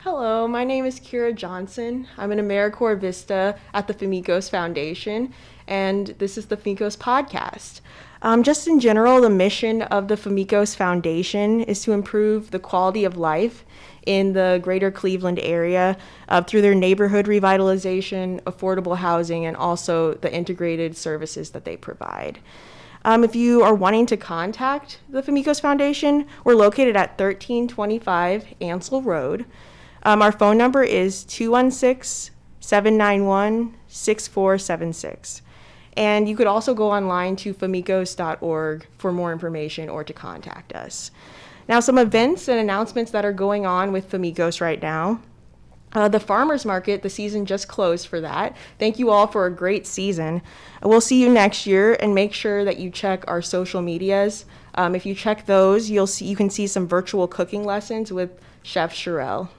Hello, my name is Kira Johnson. I'm an AmeriCorps Vista at the Famicos Foundation, and this is the Famicos podcast. Just in general, the mission of the Famicos Foundation is to improve the quality of life in the greater Cleveland area through their neighborhood revitalization, affordable housing, and also the integrated services that they provide. If you are wanting to contact the Famicos Foundation, we're located at 1325 Ansel Road. Our phone number is 216-791-6476. And you could also go online to famicos.org for more information or to contact us. Now, some events and announcements that are going on with Famicos right now. The farmers market, the season just closed for that. Thank you all for a great season. We'll see you next year, and make sure that you check our social medias. If you check those, you can see some virtual cooking lessons with Chef Sherelle.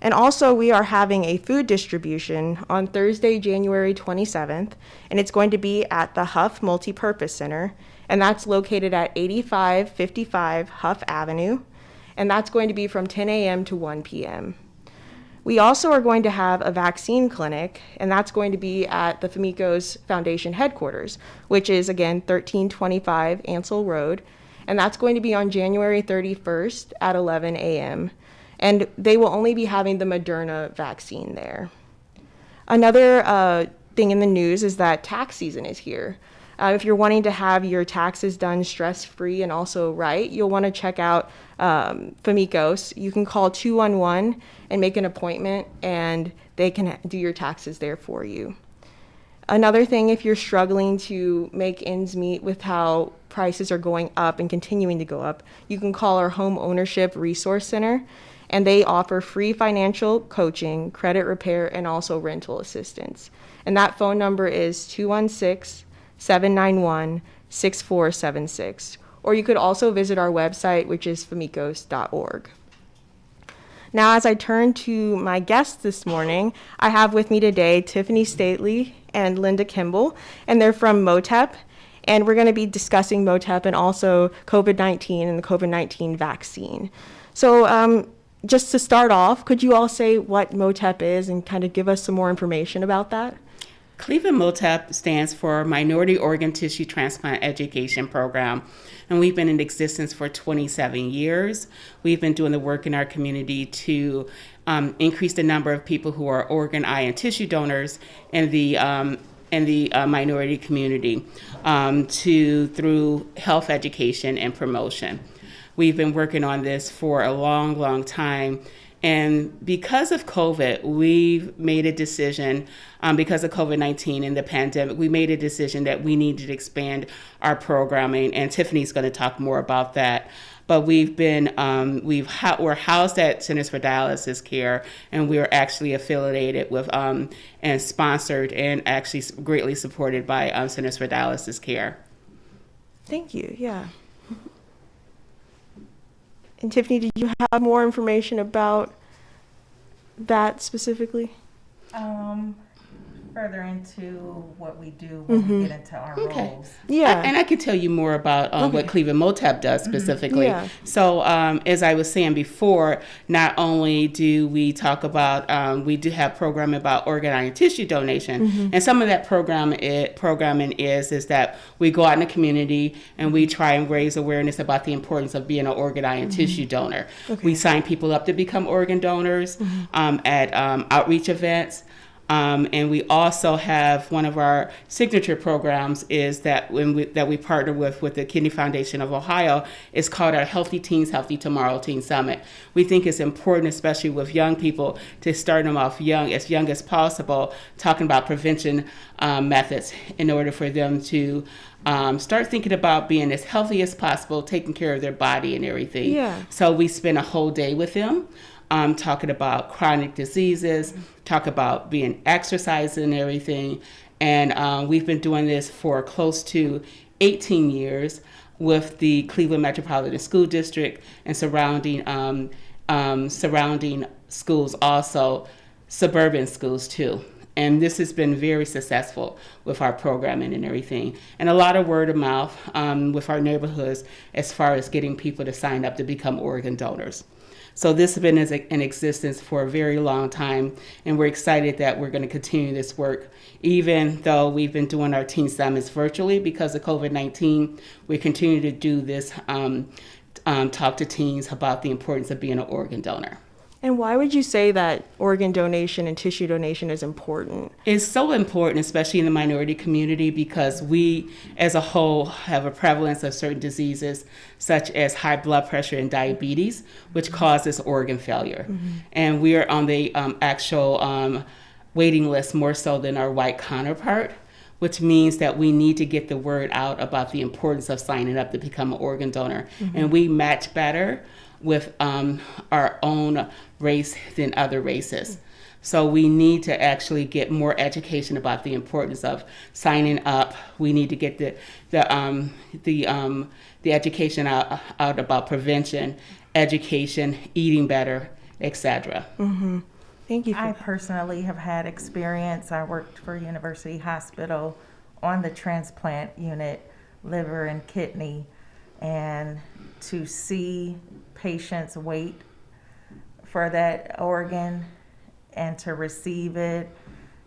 And also, we are having a food distribution on Thursday, January 27th, and it's going to be at the Huff Multipurpose Center, and that's located at 8555 Huff Avenue, and that's going to be from 10 a.m. to 1 p.m. We also are going to have a vaccine clinic, and that's going to be at the Famicos Foundation headquarters, which is, again, 1325 Ansel Road, and that's going to be on January 31st at 11 a.m., and they will only be having the Moderna vaccine there. Another thing in the news is that tax season is here. If you're wanting to have your taxes done stress-free and also right, you'll want to check out Famicos. You can call 211 and make an appointment, and they can do your taxes there for you. Another thing, if you're struggling to make ends meet with how prices are going up and continuing to go up, you can call our Home Ownership Resource Center, and they offer free financial coaching, credit repair, and also rental assistance. And that phone number is 216-791-6476. Or you could also visit our website, which is famicos.org. Now, as I turn to my guests this morning, I have with me today Tiffany Stately and Linda Kimball, and they're from MOTEP. And we're going to be discussing MOTEP and also COVID-19 and the COVID-19 vaccine. So just to start off, could you all say what MOTEP is and kind of give us some more information about that? Cleveland MOTEP stands for Minority Organ Tissue Transplant Education Program, and we've been in existence for 27 years. We've been doing the work in our community to increase the number of people who are organ, eye, and tissue donors in the minority community through health education and promotion. We've been working on this for a long, long time. And because of COVID, we've made a decision, because of COVID-19 and the pandemic, we made a decision that we needed to expand our programming. And Tiffany's going to talk more about that. But we're housed at Centers for Dialysis Care, and we're actually affiliated with and sponsored and actually greatly supported by Centers for Dialysis Care. Thank you, yeah. And Tiffany, did you have more information about that specifically? Further into what we do when we get into our roles. Yeah. And I can tell you more about what Cleveland MOTEP does specifically. Yeah. So as I was saying before, not only do we talk about, we do have programming about organ, eye, and tissue donation. And some of that programming is that we go out in the community and we try and raise awareness about the importance of being an organ, eye, and tissue donor. Okay. We sign people up to become organ donors at outreach events. And we also have one of our signature programs is that that we partner with the Kidney Foundation of Ohio. It's called our Healthy Teens, Healthy Tomorrow Teen Summit. We think it's important, especially with young people, to start them off young as possible, talking about prevention methods in order for them to start thinking about being as healthy as possible, taking care of their body and everything. Yeah. So we spend a whole day with them. Talking about chronic diseases, talk about being exercising and everything. And we've been doing this for close to 18 years with the Cleveland Metropolitan School District and surrounding schools, also suburban schools too. And this has been very successful with our programming and everything. And a lot of word of mouth with our neighborhoods as far as getting people to sign up to become organ donors. So this has been in existence for a very long time, and we're excited that we're going to continue this work. Even though we've been doing our teen summits virtually because of COVID-19, we continue to do this, talk to teens about the importance of being an organ donor. And why would you say that organ donation and tissue donation is important? It's so important, especially in the minority community, because we as a whole have a prevalence of certain diseases such as high blood pressure and diabetes, which causes organ failure. And we are on the actual waiting list more so than our white counterpart, which means that we need to get the word out about the importance of signing up to become an organ donor. And we match better with our own race than other races. So we need to actually get more education about the importance of signing up. We need to get the education out about prevention, education, eating better, etc. Thank you. I personally have had experience. I worked for University Hospital on the transplant unit, liver and kidney, and to see patients wait for that organ and to receive it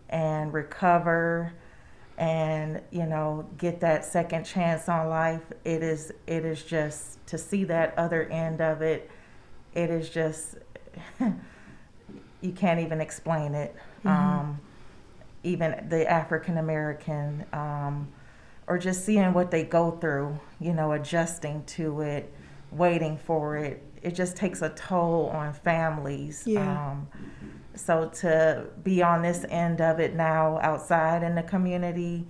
and recover and, you know, get that second chance on life, it is just, to see that other end of it, it is just you can't even explain it. Even the African American, or just seeing what they go through, you know, adjusting to it, waiting for it, it just takes a toll on families. Yeah. So to be on this end of it now outside in the community,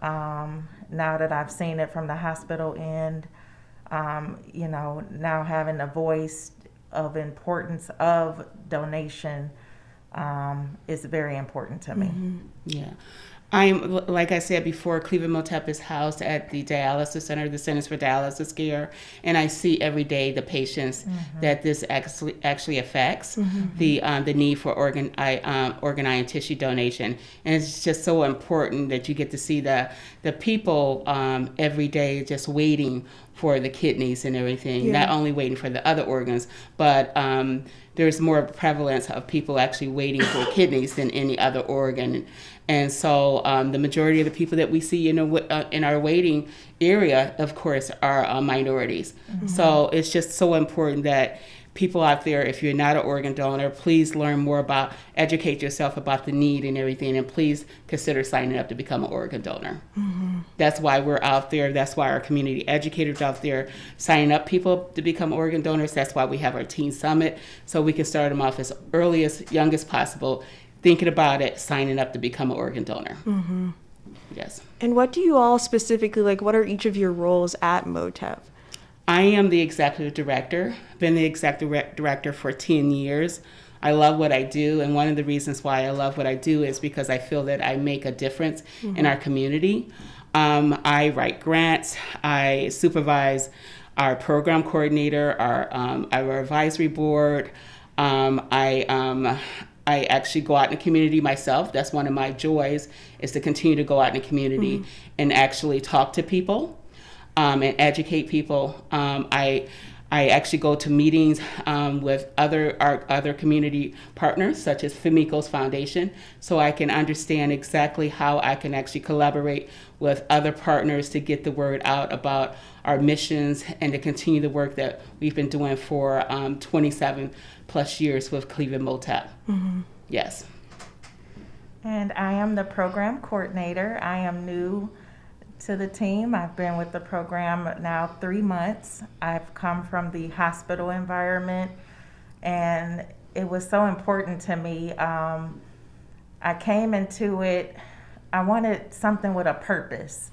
now that I've seen it from the hospital end, you know, now having a voice of importance of donation is very important to me. Yeah. I'm, like I said before, Cleveland MOTEP is housed at the dialysis center, the Centers for Dialysis Care, and I see every day the patients that this actually affects, the need for organ, eye, and tissue donation. And it's just so important that you get to see the people every day just waiting for the kidneys and everything, not only waiting for the other organs, but there's more prevalence of people actually waiting for kidneys than any other organ. And so the majority of the people that we see in our waiting area, of course, are minorities. So it's just so important that people out there, if you're not an organ donor, please learn more about, educate yourself about the need and everything, and please consider signing up to become an organ donor. That's why we're out there. That's why our community educators out there signing up people to become organ donors. That's why we have our Teen Summit, so we can start them off as early as young as possible, thinking about it, signing up to become an organ donor. Yes. And what do you all specifically, like, what are each of your roles at MOTEP? I am the executive director. Been the executive director for 10 years. I love what I do, and one of the reasons why I love what I do is because I feel that I make a difference in our community. I write grants. I supervise our program coordinator, our advisory board. I actually go out in the community myself. That's one of my joys, is to continue to go out in the community and actually talk to people and educate people. I actually go to meetings with our other community partners, such as Famicos Foundation, so I can understand exactly how I can actually collaborate with other partners to get the word out about our missions and to continue the work that we've been doing for 27 plus years with Cleveland MOTEP. Yes. And I am the program coordinator. I am new to the team. I've been with the program now 3 months. I've come from the hospital environment, and it was so important to me. I came into it, I wanted something with a purpose.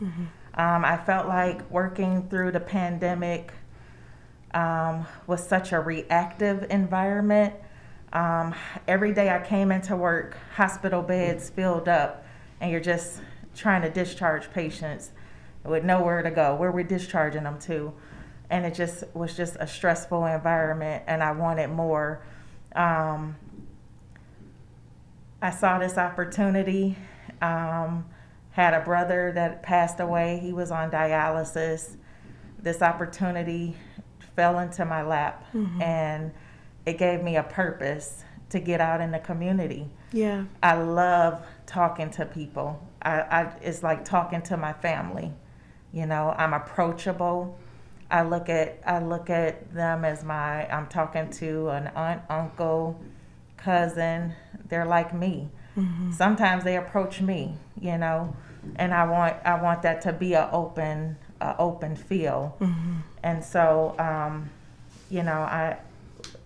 I felt like working through the pandemic was such a reactive environment. Every day I came into work, hospital beds filled up, and you're just trying to discharge patients with nowhere to go, where we're discharging them to. And it just was just a stressful environment, and I wanted more. I saw this opportunity, had a brother that passed away. He was on dialysis. This opportunity fell into my lap, and it gave me a purpose to get out in the community. Yeah. I love talking to people. It's like talking to my family. You know, I'm approachable. I look at them as I'm talking to an aunt, uncle, cousin. They're like me. Mm-hmm. Sometimes they approach me, you know, and I want that to be an open feel. Mm-hmm. And so, you know,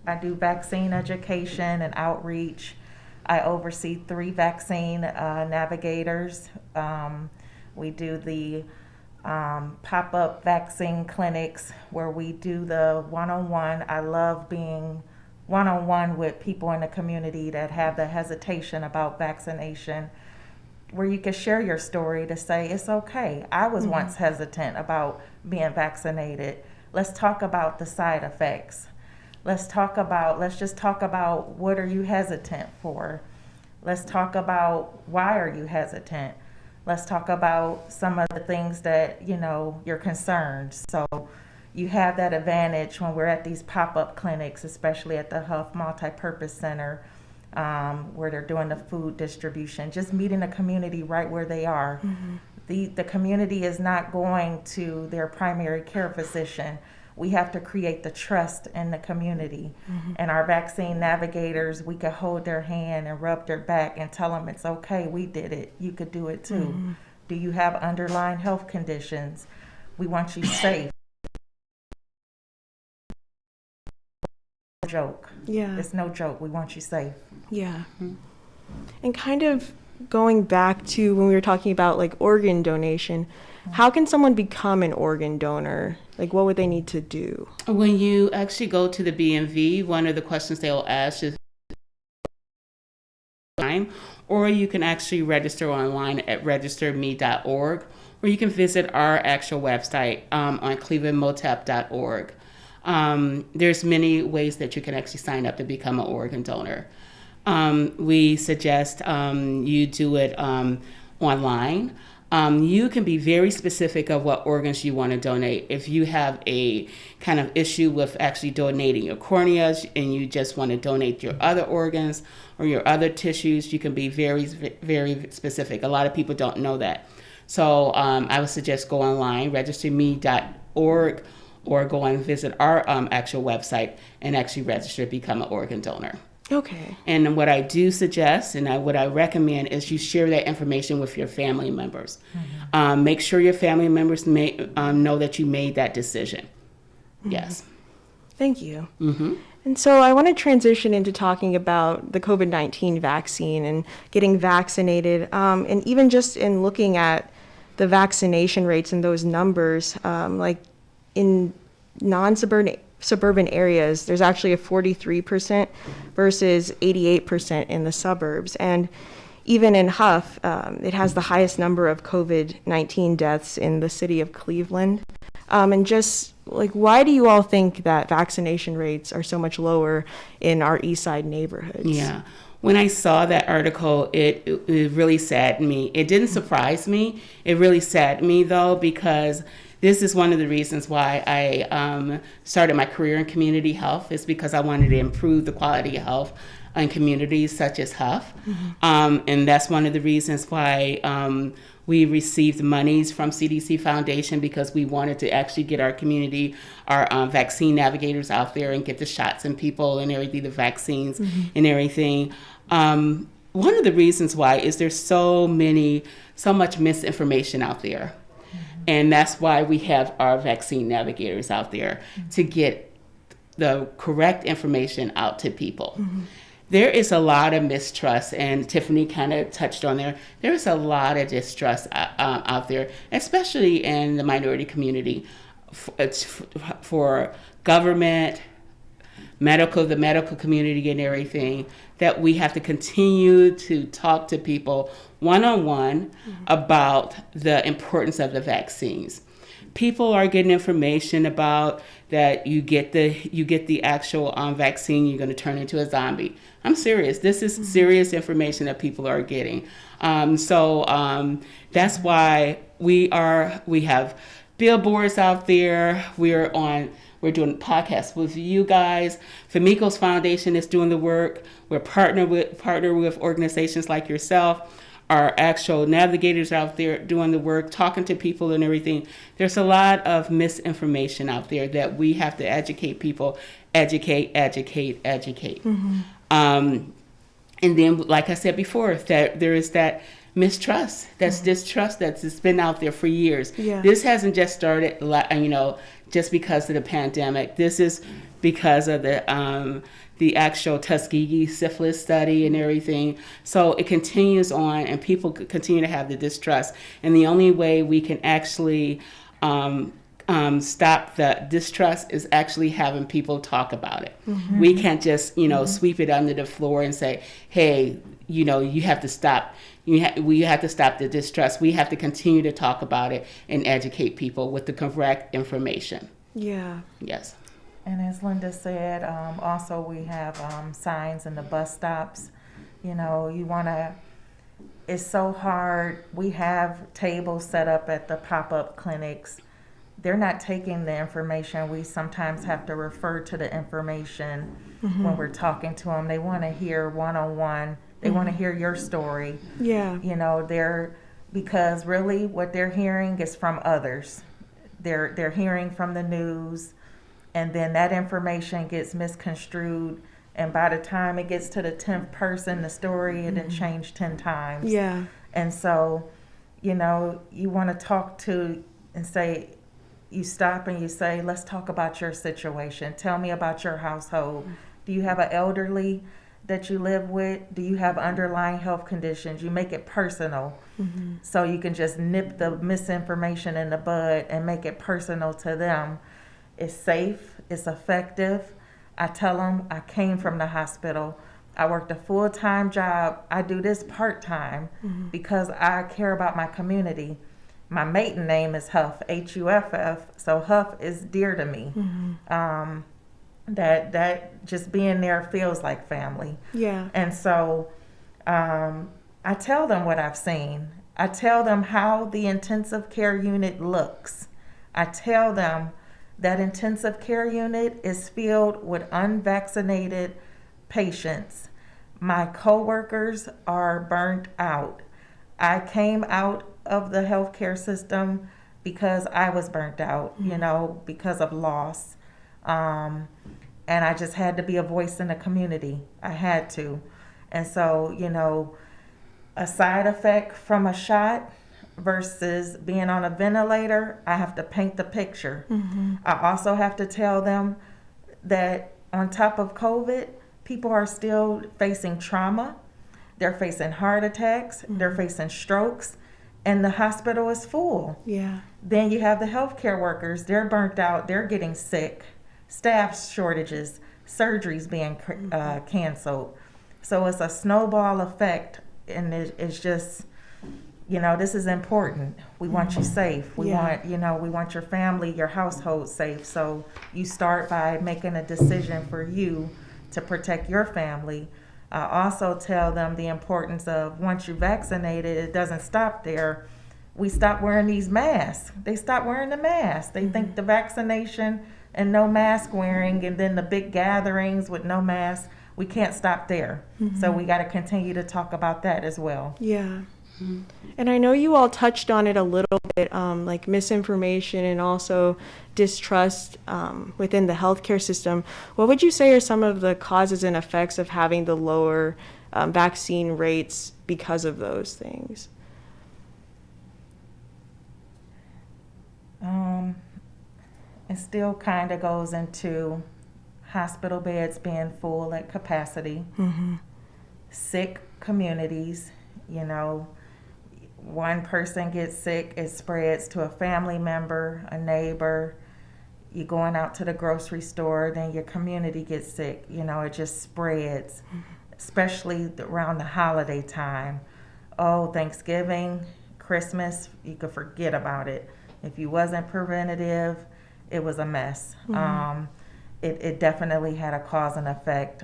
I do vaccine education and outreach. I oversee 3 vaccine navigators. We do the pop-up vaccine clinics where we do the one-on-one. I love being one-on-one with people in the community that have the hesitation about vaccination, where you can share your story to say, it's okay. I was once hesitant about being vaccinated. Let's talk about the side effects. Let's just talk about what are you hesitant for? Let's talk about why are you hesitant? Let's talk about some of the things that, you know, you're concerned. So you have that advantage when we're at these pop-up clinics, especially at the Huff Multi-Purpose Center, where they're doing the food distribution, just meeting the community right where they are. Mm-hmm. The community is not going to their primary care physician. We have to create the trust in the community. Mm-hmm. And our vaccine navigators, we could hold their hand and rub their back and tell them it's okay, we did it, you could do it too. Mm-hmm. Do you have underlying health conditions? We want you safe. No joke. Yeah. It's no joke, we want you safe. Yeah. Mm-hmm. And kind of going back to when we were talking about like organ donation, how can someone become an organ donor? Like, what would they need to do? When you actually go to the BMV, one of the questions they'll ask is time, or you can actually register online at registerme.org, or you can visit our actual website on clevelandmotep.org. There's many ways that you can actually sign up to become an organ donor. We suggest you do it online. You can be very specific of what organs you want to donate. If you have a kind of issue with actually donating your corneas and you just want to donate your other organs or your other tissues, you can be very, very specific. A lot of people don't know that. So I would suggest go online, registerme.org, or go and visit our actual website and actually register to become an organ donor. Okay. And what I do suggest and what I recommend is you share that information with your family members. Mm-hmm. Make sure your family members know that you made that decision. Mm-hmm. Yes. Thank you. Mm-hmm. And so I want to transition into talking about the COVID-19 vaccine and getting vaccinated. And even just in looking at the vaccination rates and those numbers, like in non-suburban areas, there's actually a 43% versus 88% in the suburbs. And even in Huff, it has the highest number of COVID-19 deaths in the city of Cleveland. And just like, why do you all think that vaccination rates are so much lower in our East Side neighborhoods? Yeah. When I saw that article, it really saddened me. It didn't surprise me. It really saddened me, though, because this is one of the reasons why I started my career in community health, is because I wanted to improve the quality of health in communities such as Huff. Mm-hmm. And that's one of the reasons why we received monies from CDC Foundation, because we wanted to actually get our community, our vaccine navigators out there and get the shots in people and everything, the vaccines and everything. One of the reasons why is there's so much misinformation out there. And that's why we have our vaccine navigators out there to get the correct information out to people. Mm-hmm. There is a lot of mistrust, and Tiffany kind of touched on there. There's a lot of distrust out there, especially in the minority community, for government, the medical community and everything, that we have to continue to talk to people one-on-one about the importance of the vaccines. People are getting information about that you get the actual vaccine, you're going to turn into a zombie. I'm serious. This is serious information that people are getting. So that's why we have billboards out there. We're on We're doing podcasts with you guys. Famicos Foundation is doing the work. We're partner with organizations like yourself. Our actual navigators out there doing the work, talking to people and everything. There's a lot of misinformation out there that we have to educate people. Educate. And then, like I said before, that there is that mistrust, that's distrust that's just been out there for years. Yeah. This hasn't just started, just because of the pandemic. This is because of the actual Tuskegee syphilis study and everything. So it continues on, and people continue to have the distrust. And the only way we can actually stop the distrust is actually having people talk about it. We can't just, sweep it under the floor and say, hey, you have to stop. We have to stop the distrust. We have to continue to talk about it and educate people with the correct information. Yeah. Yes. And as Linda said, also we have signs in the bus stops. It's so hard. We have tables set up at the pop-up clinics. They're not taking the information. We sometimes have to refer to the information when we're talking to them. They want to hear one-on-one. They want to hear your story. Yeah. Because really what they're hearing is from others. They're hearing from the news, and then that information gets misconstrued, and by the time it gets to the 10th person, the story had been changed 10 times. Yeah. And so, you want to talk to and say, you stop and you say, let's talk about your situation. Tell me about your household. Do you have an elderly that you live with? Do you have underlying health conditions? You make it personal. So you can just nip the misinformation in the bud and make it personal to them. It's safe, it's effective. I tell them I came from the hospital. I worked a full-time job. I do this part-time because I care about my community. My maiden name is Huff, Huff, so Huff is dear to me. That just being there feels like family. Yeah. And so I tell them what I've seen. I tell them how the intensive care unit looks. I tell them that intensive care unit is filled with unvaccinated patients. My coworkers are burnt out. I came out of the healthcare system because I was burnt out, because of loss. And I just had to be a voice in the community. I had to. And so, a side effect from a shot versus being on a ventilator, I have to paint the picture. I also have to tell them that on top of COVID, people are still facing trauma. They're facing heart attacks. They're facing strokes. And the hospital is full. Yeah. Then you have the healthcare workers. They're burnt out. They're getting sick. Staff shortages. Surgeries being canceled. So it's a snowball effect. And it's just, this is important. We want you safe. We want your family, your household safe. So you start by making a decision for you to protect your family. I also tell them the importance of once you're vaccinated, it doesn't stop there. We stop wearing these masks. They stop wearing the masks. They think the vaccination and no mask wearing, and then the big gatherings with no mask, we can't stop there. So we got to continue to talk about that as well. Yeah. And I know you all touched on it a little bit, like misinformation and also distrust within the healthcare system. What would you say are some of the causes and effects of having the lower vaccine rates because of those things? It still kind of goes into hospital beds being full at capacity, sick communities, one person gets sick, it spreads to a family member, a neighbor. You're going out to the grocery store, then your community gets sick. It just spreads, especially around the holiday time. Oh, Thanksgiving, Christmas, you could forget about it. If you wasn't preventative, it was a mess. It definitely had a cause and effect.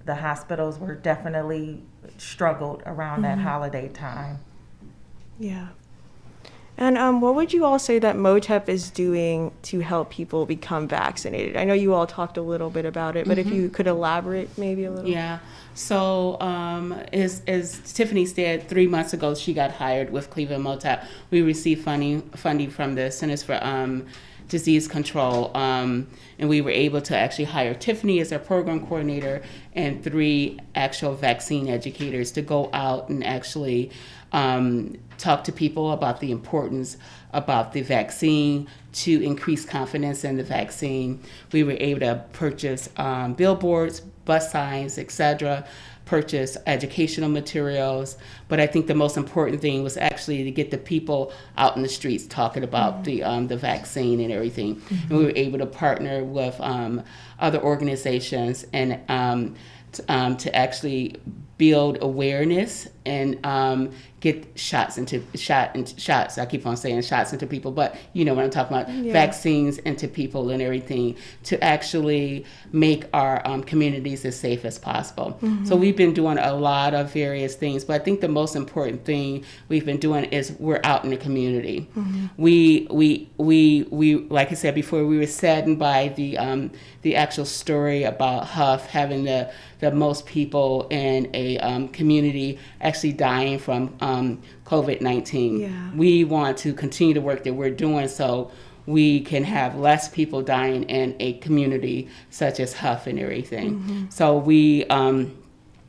The hospitals were definitely struggled around that holiday time. Yeah. And what would you all say that MOTEP is doing to help people become vaccinated? I know you all talked a little bit about it, but if you could elaborate maybe a little. Yeah. So as Tiffany said, 3 months ago she got hired with Cleveland MOTAP. We received funding from the Centers for Disease Control, and we were able to actually hire Tiffany as our program coordinator and 3 actual vaccine educators to go out and actually talk to people about the importance about the vaccine, to increase confidence in the vaccine. We were able to purchase billboards, bus signs, etc., purchase educational materials. But I think the most important thing was actually to get the people out in the streets talking about the vaccine and everything. And we were able to partner with other organizations and to actually build awareness and get shots. I keep on saying shots into people, but you know what I'm talking about. Yeah. Vaccines into people and everything to actually make our communities as safe as possible. So we've been doing a lot of various things, but I think the most important thing we've been doing is we're out in the community. We like I said before, we were saddened by the actual story about Huff having the most people in a community actually dying from COVID-19. Yeah. We want to continue the work that we're doing so we can have less people dying in a community such as Huff and everything. So we,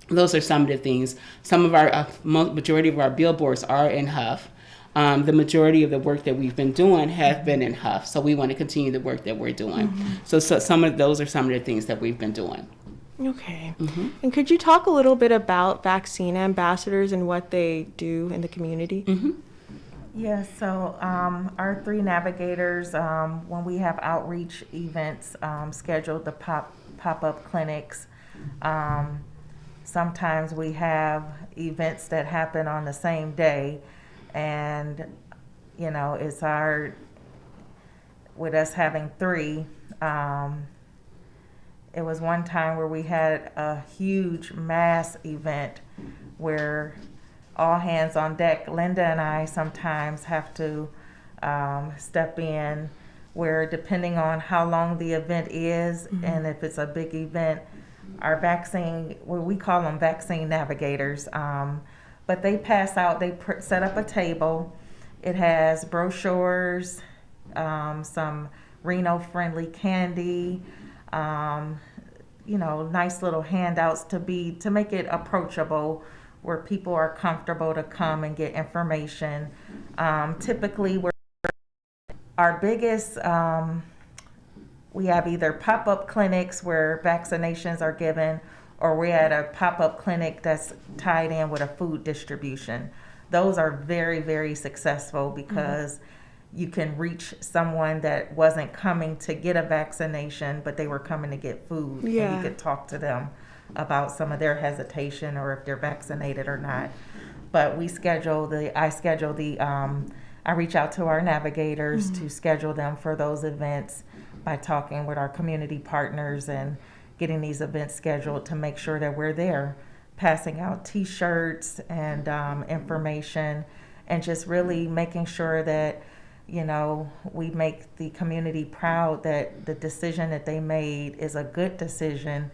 those are some of the things. Some of our, majority of our billboards are in Huff. The majority of the work that we've been doing has been in Huff. So we want to continue the work that we're doing. So some of those are some of the things that we've been doing. Okay. And could you talk a little bit about vaccine ambassadors and what they do in the community? Yeah, so our 3 navigators, when we have outreach events scheduled, the pop-up clinics, sometimes we have events that happen on the same day, and you know, it's hard with us having 3. It was one time where we had a huge mass event where all hands on deck. Linda and I sometimes have to step in, where depending on how long the event is and if it's a big event, our vaccine, well, we call them vaccine navigators, but they pass out, they set up a table. It has brochures, some Reno-friendly candy, you know, nice little handouts to make it approachable, where people are comfortable to come and get information. Typically, our biggest, we have either pop-up clinics where vaccinations are given, or we're at a pop-up clinic that's tied in with a food distribution. Those are very, very successful because you can reach someone that wasn't coming to get a vaccination, but they were coming to get food. Yeah. And you could talk to them about some of their hesitation or if they're vaccinated or not. But I reach out to our navigators to schedule them for those events by talking with our community partners and getting these events scheduled to make sure that we're there, passing out T-shirts and information, and just really making sure that, you know, we make the community proud that the decision that they made is a good decision,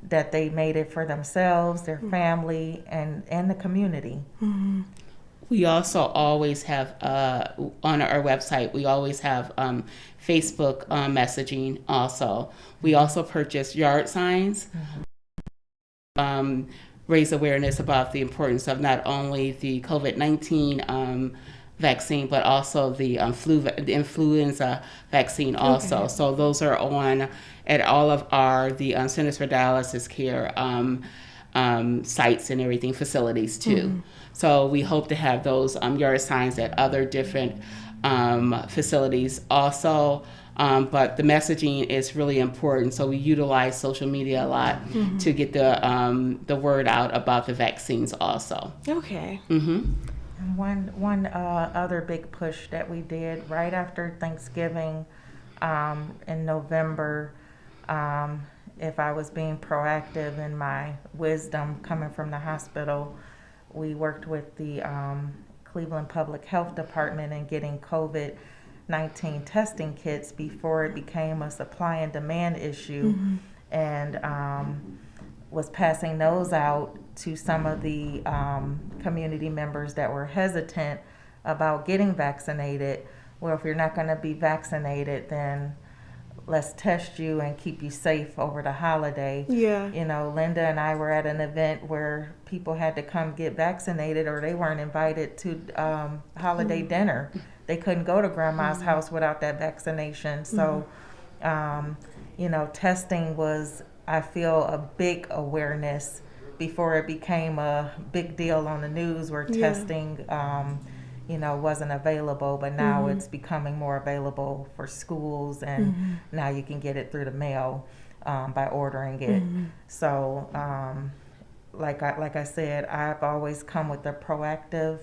that they made it for themselves, their family, and the community. We also always have, on our website, we always have Facebook messaging also. We also purchase yard signs, raise awareness about the importance of not only the COVID-19 vaccine, but also the influenza vaccine also. Okay. So those are on at all of the Centers for Dialysis Care sites and everything, facilities too. So we hope to have those yard signs at other different facilities also. But the messaging is really important. So we utilize social media a lot to get the word out about the vaccines also. Okay. And one other big push that we did right after Thanksgiving in November, if I was being proactive in my wisdom coming from the hospital, we worked with the Cleveland Public Health Department and getting COVID-19 testing kits before it became a supply and demand issue, and was passing those out to some of the community members that were hesitant about getting vaccinated. Well, if you're not going to be vaccinated, then let's test you and keep you safe over the holiday. Yeah. You know, Linda and I were at an event where people had to come get vaccinated, or they weren't invited to holiday dinner. They couldn't go to grandma's house without that vaccination. So, you know, testing was, I feel, a big awareness before it became a big deal on the news where testing, you know, wasn't available, but now it's becoming more available for schools, and now you can get it through the mail by ordering it. So, like I said, I've always come with a proactive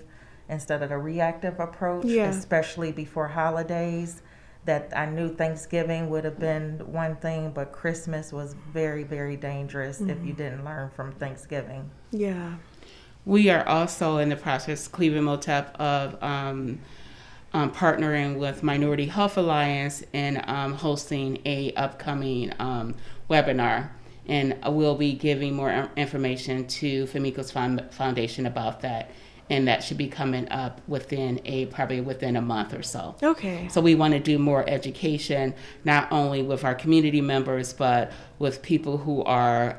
instead of the reactive approach, especially before holidays. That I knew Thanksgiving would have been one thing, but Christmas was very, very dangerous if you didn't learn from Thanksgiving. Yeah. We are also in the process, Cleveland MOTEP, of partnering with Minority Health Alliance and hosting a upcoming webinar. And we'll be giving more information to Famicos Foundation about that. And that should be coming up probably within a month or so. Okay. So we want to do more education, not only with our community members, but with people who are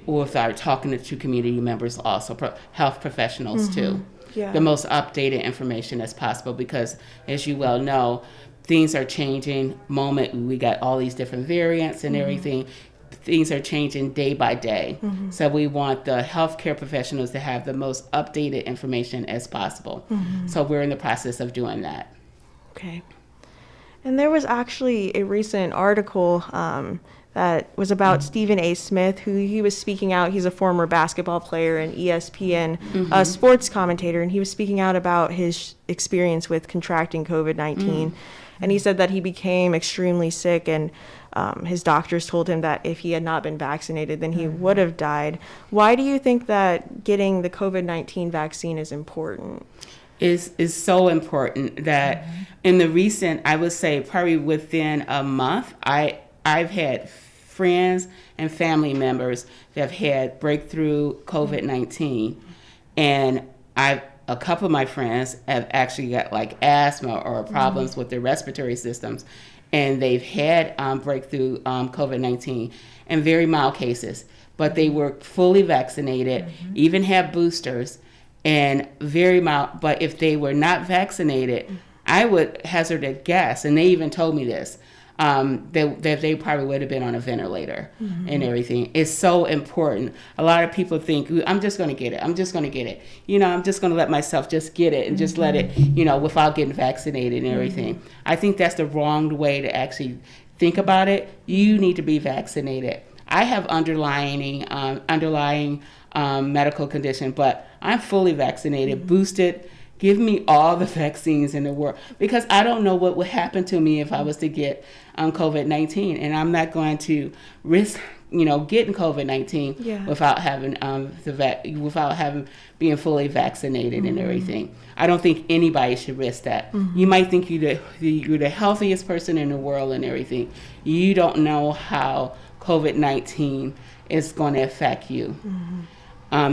with our talking to community members, also health professionals too. Yeah. The most updated information as possible, because as you well know, things are changing. We got all these different variants and everything. Things are changing day by day. So we want the healthcare professionals to have the most updated information as possible. So we're in the process of doing that. Okay. And there was actually a recent article that was about Stephen A. Smith, who he was speaking out. He's a former basketball player and ESPN sports commentator, and he was speaking out about his experience with contracting COVID-19. And he said that he became extremely sick, and his doctors told him that if he had not been vaccinated, then he would have died. Why do you think that getting the COVID-19 vaccine is important? Is so important that in the recent, I would say probably within a month, I've had friends and family members that have had breakthrough COVID-19, and a couple of my friends have actually got like asthma or problems with their respiratory systems, and they've had breakthrough COVID-19 in very mild cases, but they were fully vaccinated, even had boosters, and very mild. But if they were not vaccinated, I would hazard a guess, and they even told me this, that they probably would have been on a ventilator and everything. It's so important. A lot of people think, I'm just going to get it. I'm just going to get it. You know, I'm just going to let myself just get it and just let it, you know, without getting vaccinated and everything. I think that's the wrong way to actually think about it. You need to be vaccinated. I have underlying medical condition, but I'm fully vaccinated, boosted. Give me all the vaccines in the world, because I don't know what would happen to me if I was to get COVID-19, and I'm not going to risk, you know, getting COVID-19 without having being fully vaccinated and everything. I don't think anybody should risk that. You might think you're the healthiest person in the world and everything. You don't know how COVID-19 is going to affect you.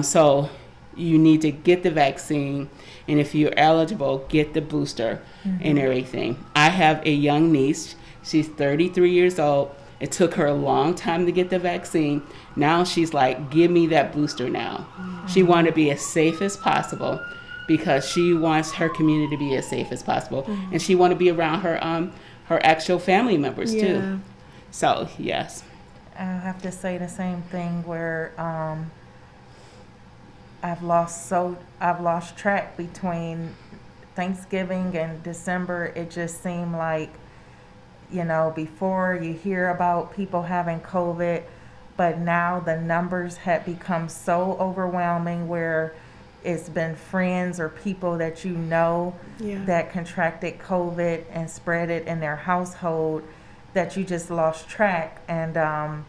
So you need to get the vaccine, and if you're eligible, get the booster and everything. I have a young niece. She's 33 years old. It took her a long time to get the vaccine. Now she's like, give me that booster now. She wanted to be as safe as possible, because she wants her community to be as safe as possible, and she want to be around her actual family members too. So yes, I have to say the same thing, where I've lost track between Thanksgiving and December. It just seemed like, you know, before you hear about people having COVID, but now the numbers have become so overwhelming, where it's been friends or people that you know that contracted COVID and spread it in their household, that you just lost track. And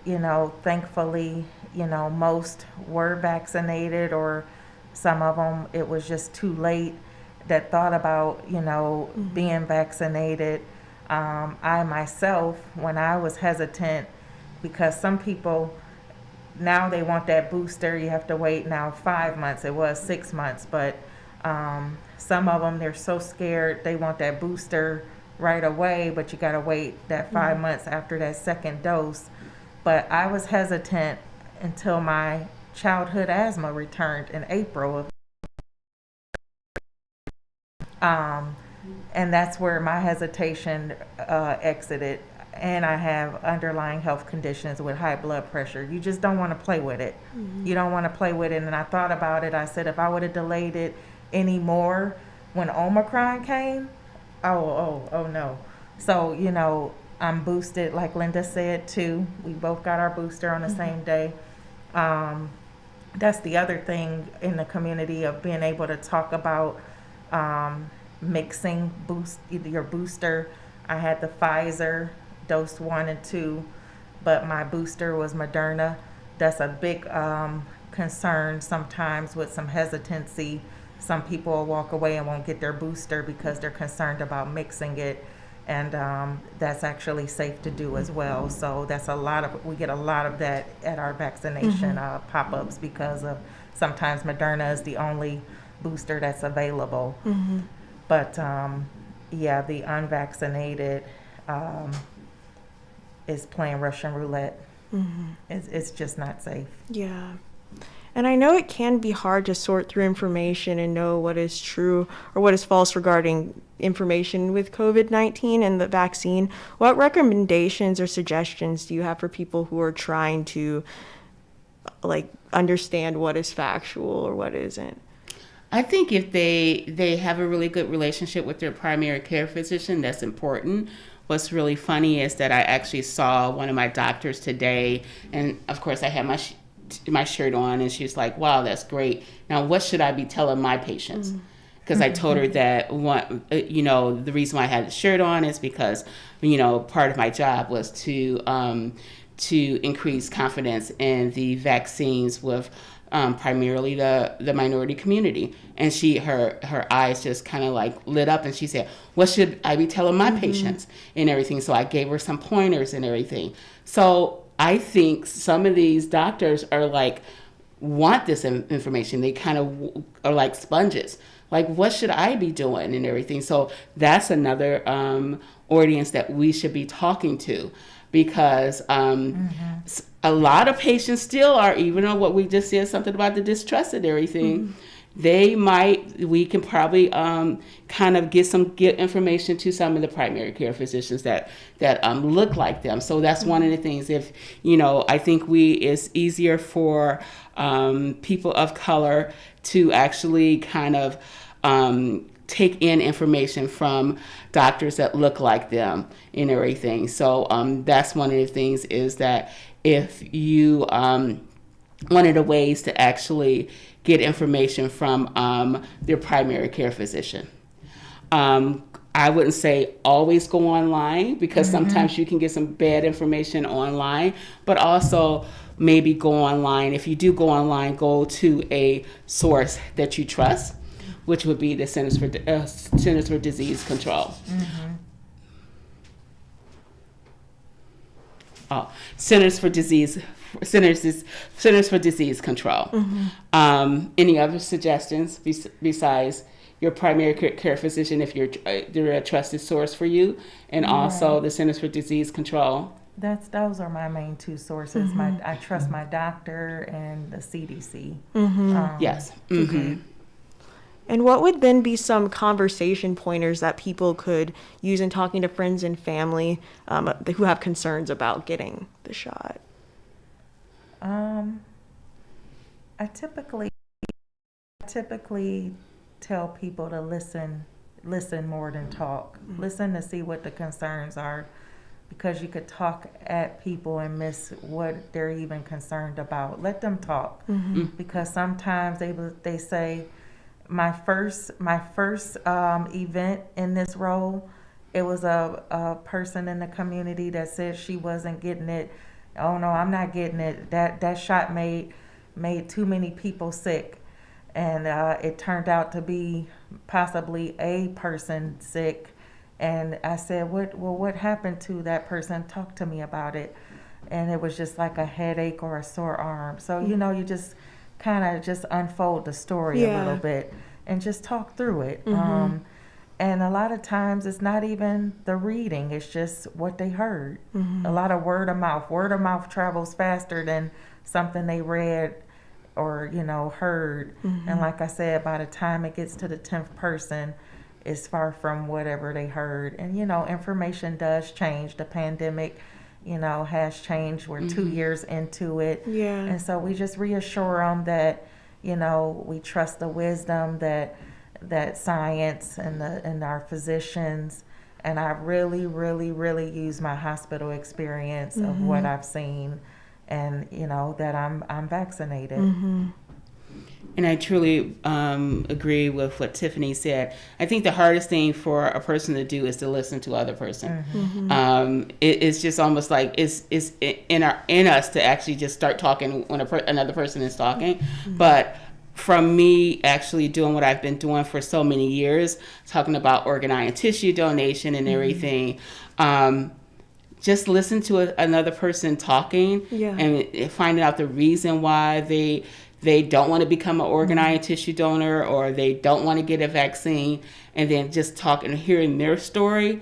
you know, thankfully, you know, most were vaccinated, or Some of them, it was just too late that thought about, being vaccinated. I myself, when I was hesitant, because some people, now they want that booster, you have to wait now 5 months. It was 6 months, but some of them, they're so scared, they want that booster right away, but you got to wait that 5 months after that second dose. But I was hesitant until my childhood asthma returned in April of and that's where my hesitation exited. And I have underlying health conditions with high blood pressure. You just don't want to play with it. You don't want to play with it. And I thought about it. I said, if I would have delayed it any more when Omicron came, oh no. So, I'm boosted, like Linda said, too. We both got our booster on the same day. That's the other thing in the community of being able to talk about mixing your booster. I had the Pfizer dose 1 and 2, but my booster was Moderna. That's a big concern sometimes with some hesitancy. Some people will walk away and won't get their booster because they're concerned about mixing it, and that's actually safe to do as well. So that's we get a lot of that at our vaccination pop-ups because of sometimes Moderna is the only booster that's available. But the unvaccinated is playing Russian roulette. It's just not safe. Yeah. And I know it can be hard to sort through information and know what is true or what is false regarding information with COVID-19 and the vaccine. What recommendations or suggestions do you have for people who are trying to understand what is factual or what isn't? I think if they have a really good relationship with their primary care physician, that's important. What's really funny is that I actually saw one of my doctors today, and of course I had my shirt on, and she's like, wow, that's great. Now, what should I be telling my patients? Because I told her that the reason why I had the shirt on is because, part of my job was to increase confidence in the vaccines with primarily the minority community. And her eyes just kind of lit up, and she said, what should I be telling my patients and everything? So I gave her some pointers and everything. So I think some of these doctors are want this information. They kind of are like sponges. What should I be doing and everything? So that's another audience that we should be talking to, because a lot of patients still are, even though what we just said, something about the distrust and everything, we can probably kind of get information to some of the primary care physicians that look like them. So that's one of the things. If, I think it's easier for people of color to actually kind of take in information from doctors that look like them and everything. So that's one of the things, is that if you, one of the ways to actually get information from their primary care physician. I wouldn't say always go online, because sometimes you can get some bad information online, but also maybe go online. If you do go online, go to a source that you trust, which would be the Centers for Disease Control. Centers for Disease Control. Any other suggestions besides your primary care physician, if they're a trusted source for you, and also the Centers for Disease Control? Those are my main two sources. I trust my doctor and the CDC. Yes. Okay. And what would then be some conversation pointers that people could use in talking to friends and family who have concerns about getting the shot? I typically tell people to listen more than talk. Listen to see what the concerns are, because you could talk at people and miss what they're even concerned about. Let them talk, because sometimes they say, my first event in this role, it was a person in the community that said she wasn't getting it. Oh no, I'm not getting it. That shot made too many people sick. and it turned out to be possibly a person sick. And I said, what happened to that person? Talk to me about it. And it was just like a headache or a sore arm. So, you just kind of just unfold the story a little bit and just talk through it. And a lot of times it's not even the reading, it's just what they heard. A lot of word of mouth. Word of mouth travels faster than something they read or, heard. And like I said, by the time it gets to the 10th person, it's far from whatever they heard. And, information does change. The pandemic, has changed. We're 2 years into it. Yeah. And so we just reassure them that, we trust the wisdom that science and our physicians, and I really, really, really use my hospital experience of what I've seen, and that I'm vaccinated. And I truly agree with what Tiffany said. I think the hardest thing for a person to do is to listen to other person. It's just almost like it's in us to actually just start talking when another person is talking. But from me actually doing what I've been doing for so many years, talking about organ, eye, and tissue donation and everything, just listen to another person talking and finding out the reason why they don't want to become an organ, eye, and tissue donor, or they don't want to get a vaccine, and then just talking and hearing their story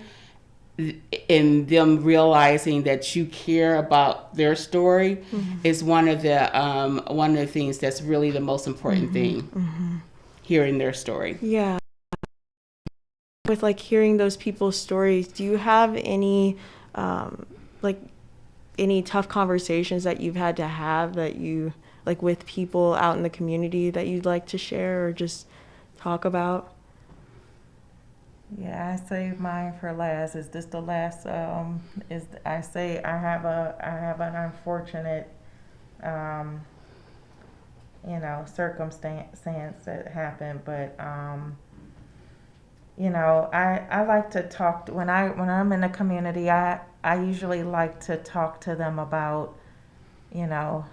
and them realizing that you care about their story is one of the things that's really the most important thing. Hearing their story. Yeah. With like hearing those people's stories, do you have any any tough conversations that you've had to have that you like with people out in the community that you'd like to share or just talk about? Yeah, I saved mine for last. Is this the last? I say I have an unfortunate, circumstance that happened, but I like to talk when I'm in the community. I usually like to talk to them about, do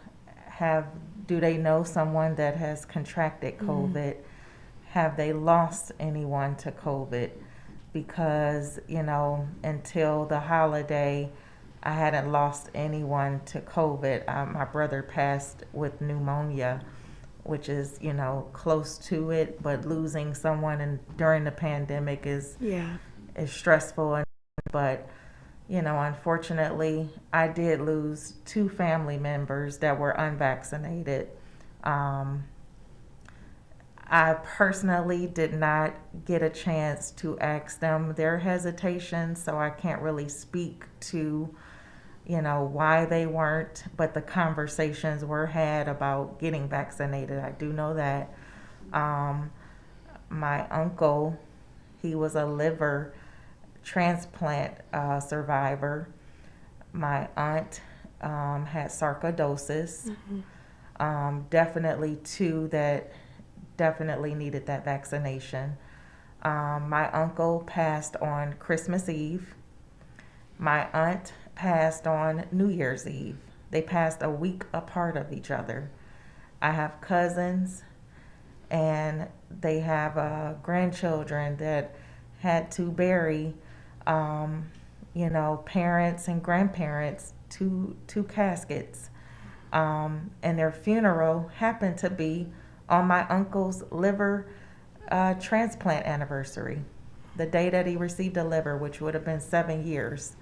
they know someone that has contracted COVID? Have they lost anyone to COVID? Because, until the holiday, I hadn't lost anyone to COVID. My brother passed with pneumonia, which is, close to it, but losing someone during the pandemic is stressful. But, unfortunately, I did lose 2 family members that were unvaccinated. I personally did not get a chance to ask them their hesitation, so I can't really speak to, why they weren't, but the conversations were had about getting vaccinated. I do know that. My uncle, he was a liver transplant survivor. My aunt had sarcoidosis. Definitely 2 that definitely needed that vaccination. My uncle passed on Christmas Eve. My aunt passed on New Year's Eve. They passed a week apart of each other. I have cousins, and they have grandchildren that had to bury, parents and grandparents, two caskets. And their funeral happened to be on my uncle's liver transplant anniversary, the day that he received a liver, which would have been 7 years.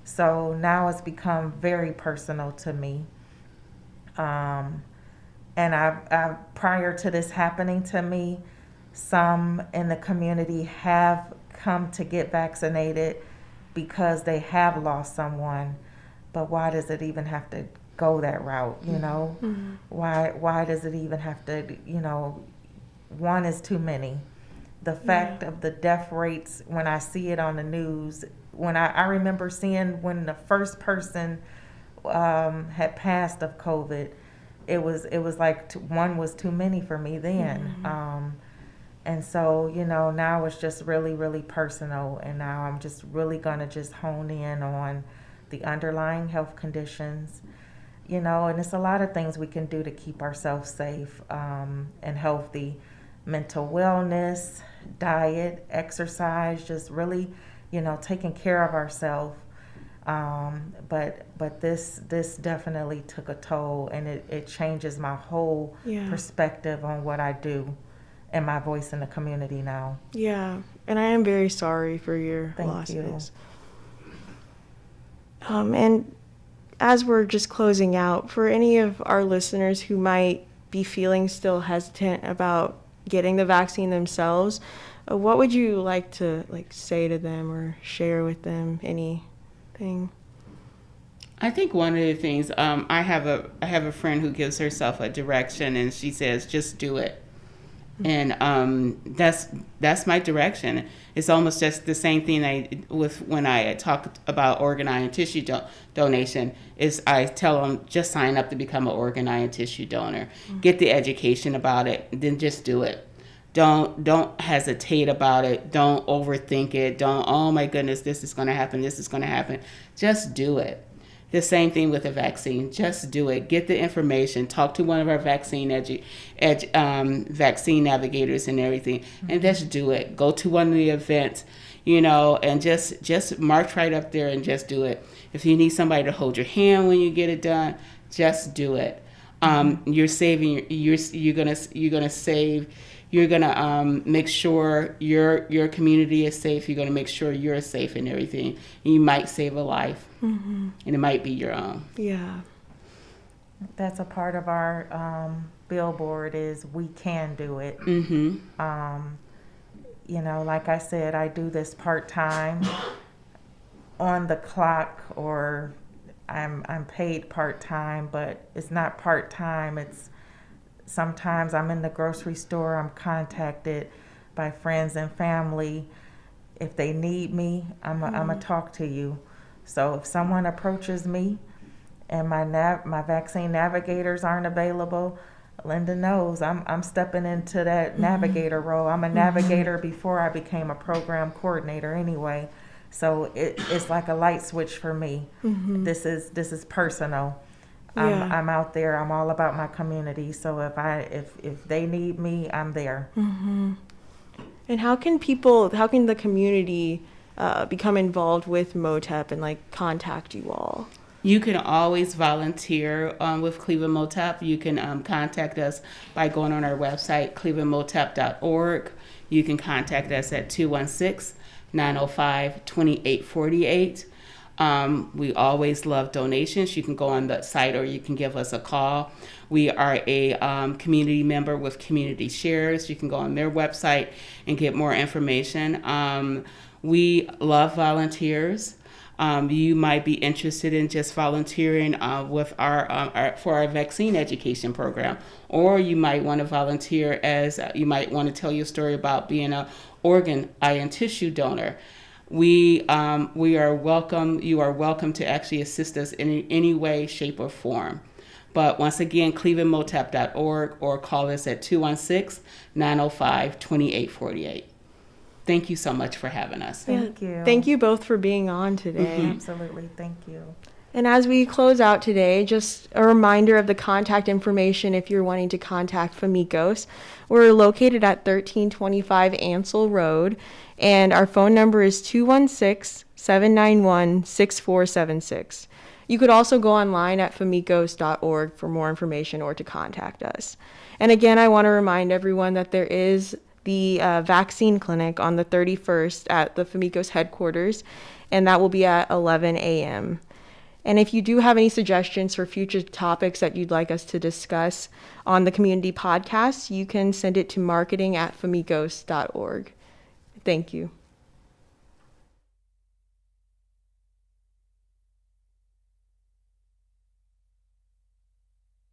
So now it's become very personal to me. And I prior to this happening to me, some in the community have come to get vaccinated because they have lost someone. But why does it even have to go that route, Why does it even have to, one is too many. The fact of the death rates, when I see it on the news, when I remember seeing when the first person had passed of COVID, it was like one was too many for me then. And so, now it's just really, really personal, and now I'm just really gonna just hone in on the underlying health conditions and it's a lot of things we can do to keep ourselves safe and healthy. Mental wellness, diet, exercise, just really, taking care of ourselves. But this definitely took a toll, and it changes my whole perspective on what I do and my voice in the community now. Yeah, and I am very sorry for your Thank losses. And as we're just closing out, for any of our listeners who might be feeling still hesitant about getting the vaccine themselves, what would you like to say to them or share with them? Anything? I think one of the things, I have a friend who gives herself a direction, and she says, just do it. And that's my direction. It's almost just the same thing when I talk about organ, eye, and tissue donation. Is I tell them, just sign up to become an organ, eye, and tissue donor. Get the education about it, then just do it. Don't hesitate about it. Don't overthink it. Don't, oh my goodness, this is going to happen. This is going to happen. Just do it. The same thing with the vaccine. Just do it. Get the information. Talk to one of our vaccine vaccine navigators and everything, and just do it. Go to one of the events, and just march right up there and just do it. If you need somebody to hold your hand when you get it done, just do it. You're saving. You're gonna save. You're gonna make sure your community is safe. You're gonna make sure you're safe and everything. And you might save a life, and it might be your own. Yeah, that's a part of our billboard. Is we can do it. Like I said, I do this part-time, on the clock, or I'm paid part-time, but it's not part-time. It's sometimes I'm in the grocery store, I'm contacted by friends and family. If they need me, I'm gonna talk to you. So if someone approaches me and my vaccine navigators aren't available, Linda knows I'm stepping into that navigator role. I'm a navigator before I became a program coordinator anyway. So it's like a light switch for me. This is personal. I'm out there. I'm all about my community. So if they need me, I'm there. And how can the community become involved with MOTEP and contact you all? You can always volunteer with Cleveland MOTAP. You can contact us by going on our website, clevelandmotep.org. You can contact us at 216-905-2848. We always love donations. You can go on the site or you can give us a call. We are a community member with Community Shares. You can go on their website and get more information. We love volunteers. You might be interested in just volunteering with for our vaccine education program, or you might want to volunteer as you might want to tell your story about being an organ, eye, and tissue donor. We are welcome. You are welcome to actually assist us in any way, shape, or form. But once again, clevelandmotep.org, or call us at 216-905-2848. Thank you so much for having us. Thank you. Thank you both for being on today. Absolutely. Thank you. And as we close out today, just a reminder of the contact information if you're wanting to contact Famicos. We're located at 1325 Ansel Road, and our phone number is 216-791-6476. You could also go online at famicos.org for more information or to contact us. And again, I want to remind everyone that there is the vaccine clinic on the 31st at the Famicos headquarters, and that will be at 11 a.m. And if you do have any suggestions for future topics that you'd like us to discuss on the community podcast, you can send it to marketing@famicos.org. Thank you.